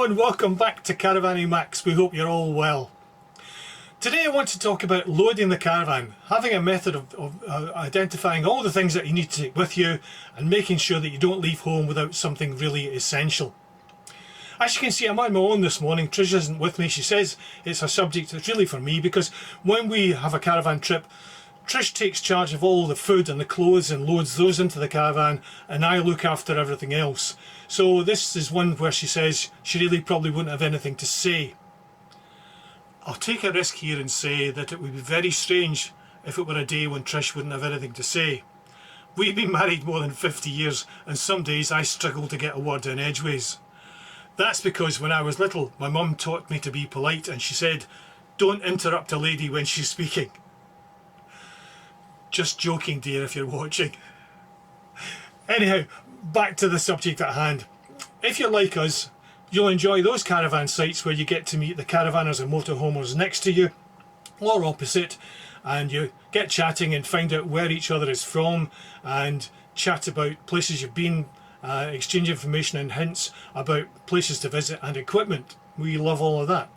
Hello and welcome back to Caravanning Max. We hope you're all well. Today I want to talk about loading the caravan, having a method of identifying all the things that you need to take with you and making sure that you don't leave home without something really essential. As you can see, I'm on my own this morning. Trish isn't with me. She says it's a subject that's really for me because when we have a caravan trip, Trish takes charge of all the food and the clothes and loads those into the caravan, and I look after everything else. So this is one where she says she really probably wouldn't have anything to say. I'll take a risk here and say that it would be very strange if it were a day when Trish wouldn't have anything to say. We've been married more than 50 years and some days I struggle to get a word in edgeways. That's because when I was little, my mum taught me to be polite, and she said, "Don't interrupt a lady when she's speaking." Just joking, dear, if you're watching. Anyhow, back to the subject at hand. If you're like us, you'll enjoy those caravan sites where you get to meet the caravanners and motorhomers next to you, or opposite, and you get chatting and find out where each other is from, and chat about places you've been, exchange information and hints about places to visit and equipment. We love all of that.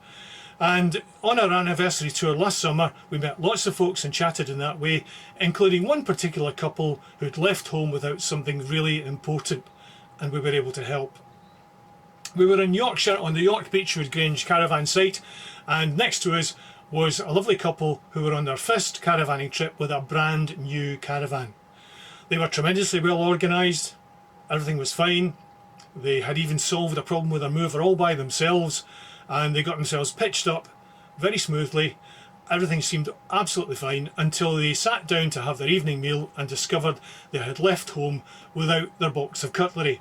And on our anniversary tour last summer, we met lots of folks and chatted in that way, including one particular couple who'd left home without something really important, and we were able to help. We were in Yorkshire on the York Beechwood Grange caravan site, and next to us was a lovely couple who were on their first caravanning trip with a brand new caravan. They were tremendously well organised, everything was fine, they had even solved a problem with their mover all by themselves, and they got themselves pitched up very smoothly. Everything seemed absolutely fine until they sat down to have their evening meal and discovered they had left home without their box of cutlery.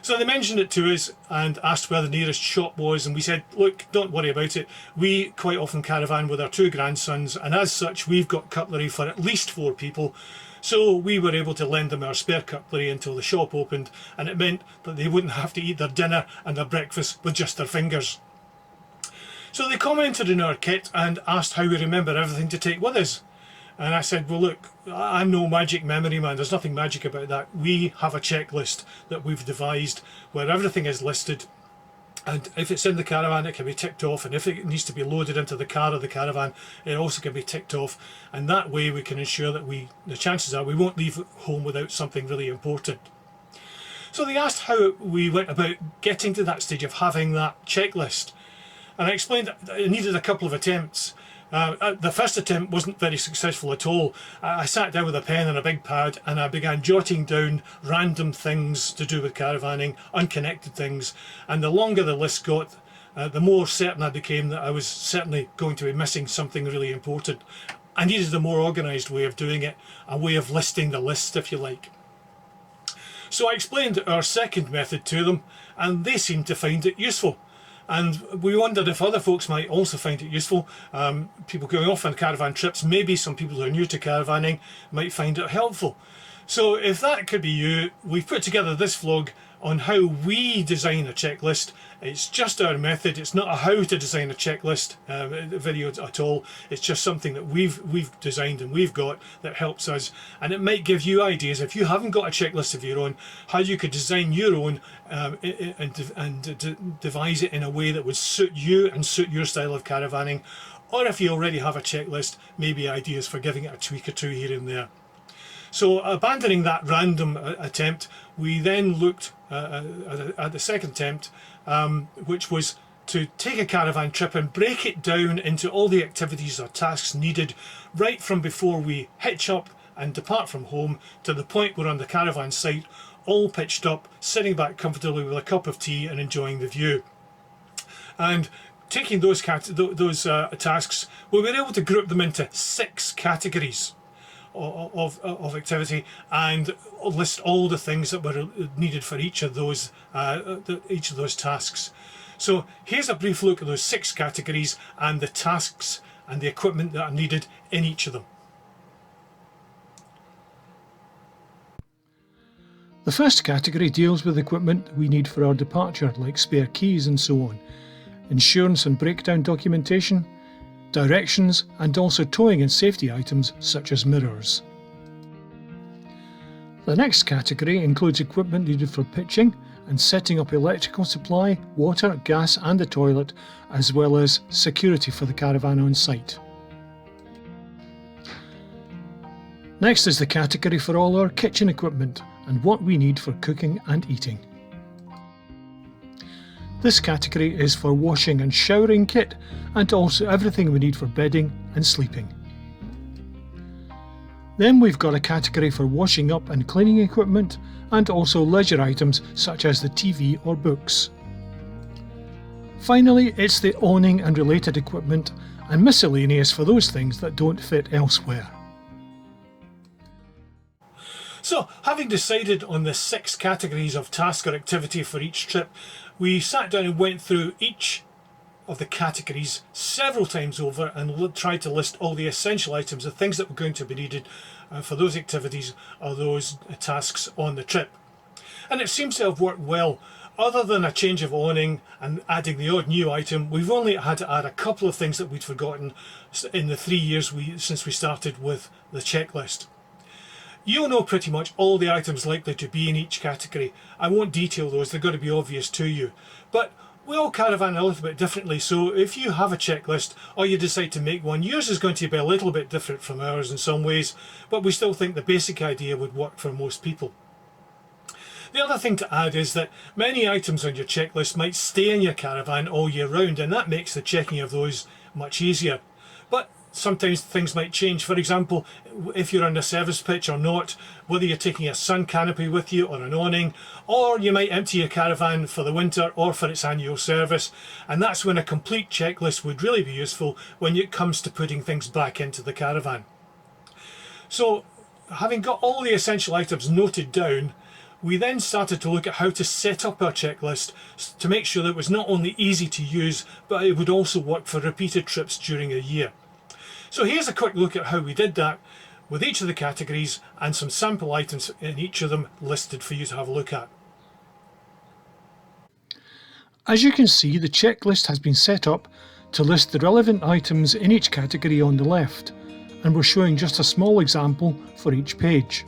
So they mentioned it to us and asked where the nearest shop was, and we said, look, don't worry about it. We quite often caravan with our two grandsons, and as such we've got cutlery for at least 4 people. So we were able to lend them our spare cutlery until the shop opened, and it meant that they wouldn't have to eat their dinner and their breakfast with just their fingers. So they commented on our kit and asked how we remember everything to take with us. And I said, well look, I'm no magic memory man, there's nothing magic about that. We have a checklist that we've devised where everything is listed, and if it's in the caravan it can be ticked off, and if it needs to be loaded into the car of the caravan it also can be ticked off, and that way we can ensure that the chances are we won't leave home without something really important. So they asked how we went about getting to that stage of having that checklist, and I explained that it needed a couple of attempts. The first attempt wasn't very successful at all. I sat down with a pen and a big pad and I began jotting down random things to do with caravanning, unconnected things, and the longer the list got, the more certain I became that I was certainly going to be missing something really important. I needed a more organised way of doing it, a way of listing the list, if you like. So I explained our second method to them and they seemed to find it useful. And we wondered if other folks might also find it useful. People going off on caravan trips, maybe some people who are new to caravanning might find it helpful. So if that could be you, we've put together this vlog on how we design a checklist. It's just our method, it's not a how to design a checklist video at all. It's just something that we've designed and we've got that helps us, and it might give you ideas if you haven't got a checklist of your own, how you could design your own and devise it in a way that would suit you and suit your style of caravanning, or if you already have a checklist, maybe ideas for giving it a tweak or two here and there. So abandoning that random attempt, we then looked at the second attempt, which was to take a caravan trip and break it down into all the activities or tasks needed right from before we hitch up and depart from home to the point we're on the caravan site, all pitched up, sitting back comfortably with a cup of tea and enjoying the view. And taking those tasks, we were able to group them into 6 categories of activity and list all the things that were needed for each of those tasks. So here's a brief look at those 6 categories and the tasks and the equipment that are needed in each of them. The first category deals with equipment we need for our departure, like spare keys and so on, insurance and breakdown documentation, directions, and also towing and safety items such as mirrors. The next category includes equipment needed for pitching and setting up electrical supply, water, gas and the toilet, as well as security for the caravan on site. Next is the category for all our kitchen equipment and what we need for cooking and eating. This category is for washing and showering kit and also everything we need for bedding and sleeping. Then we've got a category for washing up and cleaning equipment and also leisure items such as the TV or books. Finally, it's the awning and related equipment and miscellaneous for those things that don't fit elsewhere. So, having decided on the 6 categories of task or activity for each trip, we sat down and went through each of the categories several times over and tried to list all the essential items, the things that were going to be needed for those activities or those tasks on the trip. And it seems to have worked well. Other than a change of awning and adding the odd new item, we've only had to add a couple of things that we'd forgotten in the 3 years since we started with the checklist. You'll know pretty much all the items likely to be in each category. I won't detail those, they're going to be obvious to you. But we all caravan a little bit differently, so if you have a checklist or you decide to make one, yours is going to be a little bit different from ours in some ways, but we still think the basic idea would work for most people. The other thing to add is that many items on your checklist might stay in your caravan all year round, and that makes the checking of those much easier. But sometimes things might change. For example, if you're on a service pitch or not, whether you're taking a sun canopy with you or an awning, or you might empty your caravan for the winter or for its annual service, and that's when a complete checklist would really be useful when it comes to putting things back into the caravan. So, having got all the essential items noted down, we then started to look at how to set up our checklist to make sure that it was not only easy to use, but it would also work for repeated trips during a year. So here's a quick look at how we did that with each of the categories and some sample items in each of them listed for you to have a look at. As you can see, the checklist has been set up to list the relevant items in each category on the left, and we're showing just a small example for each page.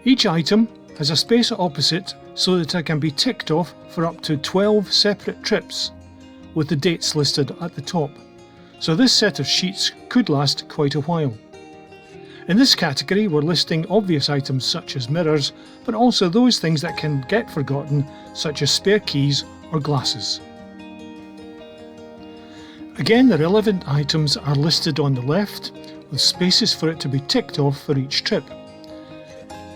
Each item has a space opposite so that it can be ticked off for up to 12 separate trips, with the dates listed at the top. So this set of sheets could last quite a while. In this category we're listing obvious items such as mirrors, but also those things that can get forgotten such as spare keys or glasses. Again, the relevant items are listed on the left with spaces for it to be ticked off for each trip.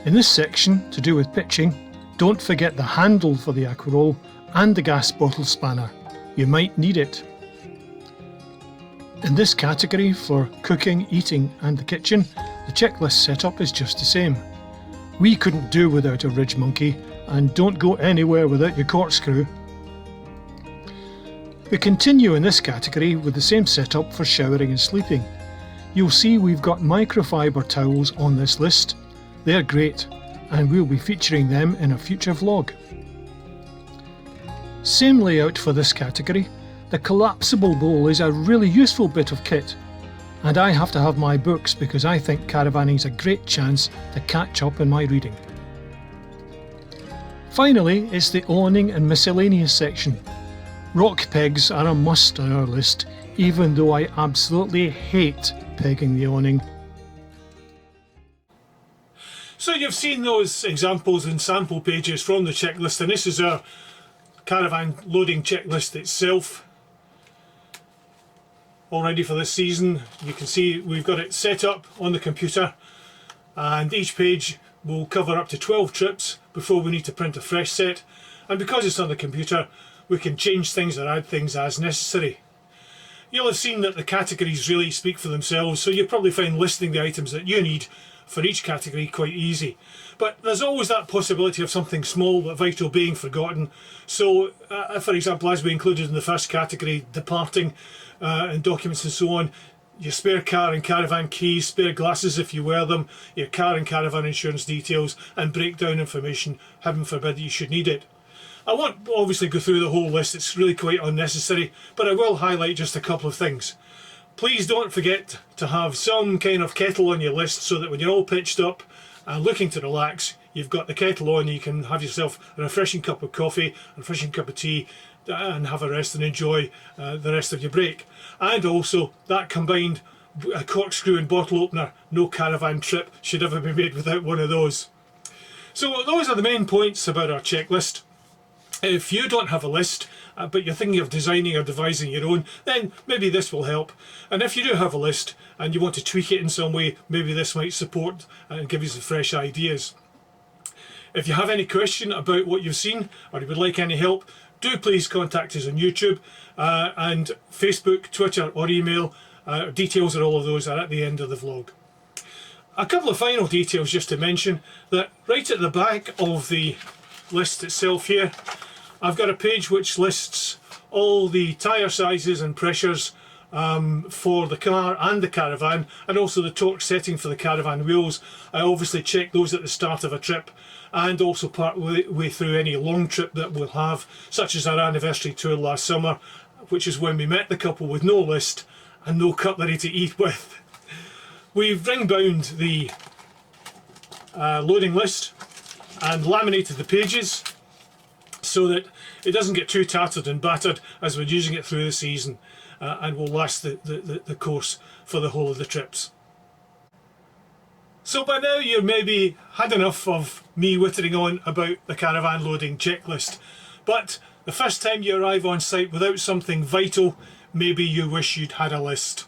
In this section, to do with pitching, don't forget the handle for the aqua roll and the gas bottle spanner. You might need it. In this category for cooking, eating and the kitchen, the checklist setup is just the same. We couldn't do without a ridge monkey, and don't go anywhere without your corkscrew. We continue in this category with the same setup for showering and sleeping. You'll see we've got microfiber towels on this list. They're great, and we'll be featuring them in a future vlog. Same layout for this category. The collapsible bowl is a really useful bit of kit, and I have to have my books because I think caravanning is a great chance to catch up in my reading. Finally, it's the awning and miscellaneous section. Rock pegs are a must on our list, even though I absolutely hate pegging the awning. So you've seen those examples and sample pages from the checklist, and this is our caravan loading checklist itself. All ready for this season. You can see we've got it set up on the computer, and each page will cover up to 12 trips before we need to print a fresh set, and because it's on the computer we can change things or add things as necessary. You'll have seen that the categories really speak for themselves, so you'll probably find listing the items that you need for each category quite easy. But there's always that possibility of something small but vital being forgotten. So for example, as we included in the first category, departing and documents and so on, your spare car and caravan keys, spare glasses if you wear them, your car and caravan insurance details and breakdown information, heaven forbid that you should need it. I won't obviously go through the whole list, it's really quite unnecessary, but I will highlight just a couple of things. Please don't forget to have some kind of kettle on your list so that when you're all pitched up and looking to relax, you've got the kettle on, you can have yourself a refreshing cup of coffee, a refreshing cup of tea, and have a rest and enjoy the rest of your break. And also that combined a corkscrew and bottle opener, no caravan trip should ever be made without one of those. So those are the main points about our checklist. If you don't have a list, but you're thinking of designing or devising your own, then maybe this will help. And if you do have a list and you want to tweak it in some way, maybe this might support and give you some fresh ideas. If you have any question about what you've seen, or you would like any help, do please contact us on YouTube and Facebook, Twitter or email. Details of all of those are at the end of the vlog. A couple of final details just to mention, that right at the back of the list itself here, I've got a page which lists all the tyre sizes and pressures for the car and the caravan, and also the torque setting for the caravan wheels. I obviously check those at the start of a trip, and also part way through any long trip that we'll have, such as our anniversary tour last summer, which is when we met the couple with no list and no cutlery to eat with. We've ring bound the loading list and laminated the pages so that it doesn't get too tattered and battered as we're using it through the season, and will last the course for the whole of the trips. So by now you've maybe had enough of me whittering on about the caravan loading checklist, but the first time you arrive on site without something vital, maybe you wish you'd had a list.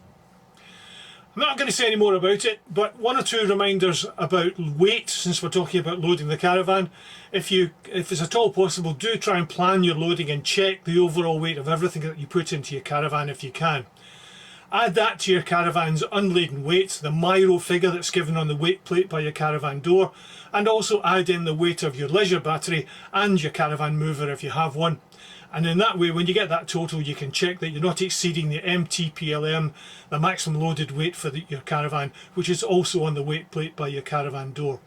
I'm not going to say any more about it, but one or two reminders about weight, since we're talking about loading the caravan. If it's at all possible, do try and plan your loading and check the overall weight of everything that you put into your caravan if you can. Add that to your caravan's unladen weight, the Miro figure that's given on the weight plate by your caravan door, and also add in the weight of your leisure battery and your caravan mover if you have one. And in that way, when you get that total, you can check that you're not exceeding the MTPLM, the maximum loaded weight for your caravan, which is also on the weight plate by your caravan door.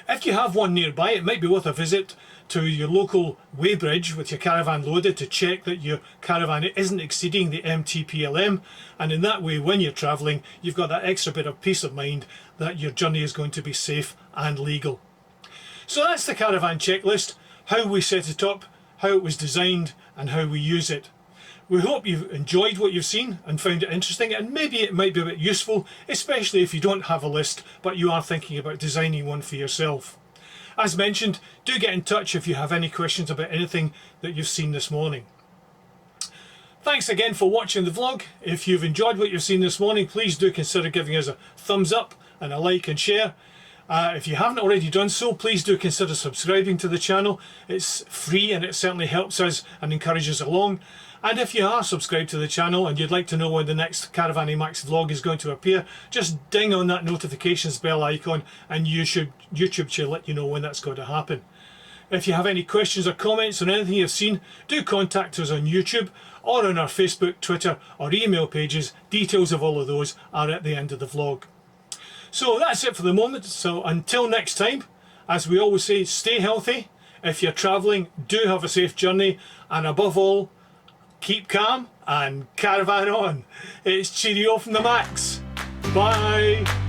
If you have one nearby, it might be worth a visit to your local weighbridge with your caravan loaded to check that your caravan isn't exceeding the MTPLM, and in that way, when you're travelling, you've got that extra bit of peace of mind that your journey is going to be safe and legal. So that's the caravan checklist, how we set it up, how it was designed and how we use it. We hope you've enjoyed what you've seen and found it interesting, and maybe it might be a bit useful, especially if you don't have a list but you are thinking about designing one for yourself. As mentioned, do get in touch if you have any questions about anything that you've seen this morning. Thanks again for watching the vlog. If you've enjoyed what you've seen this morning, please do consider giving us a thumbs up and a like and share. If you haven't already done so, please do consider subscribing to the channel. It's free and it certainly helps us and encourages us along. And if you are subscribed to the channel and you'd like to know when the next Caravanning Max vlog is going to appear, just ding on that notifications bell icon and YouTube should let you know when that's going to happen. If you have any questions or comments on anything you've seen, do contact us on YouTube or on our Facebook, Twitter or email pages. Details of all of those are at the end of the vlog. So that's it for the moment. So until next time, as we always say, stay healthy. If you're travelling, do have a safe journey, and above all, keep calm and caravan on. It's cheerio from the Max. Bye.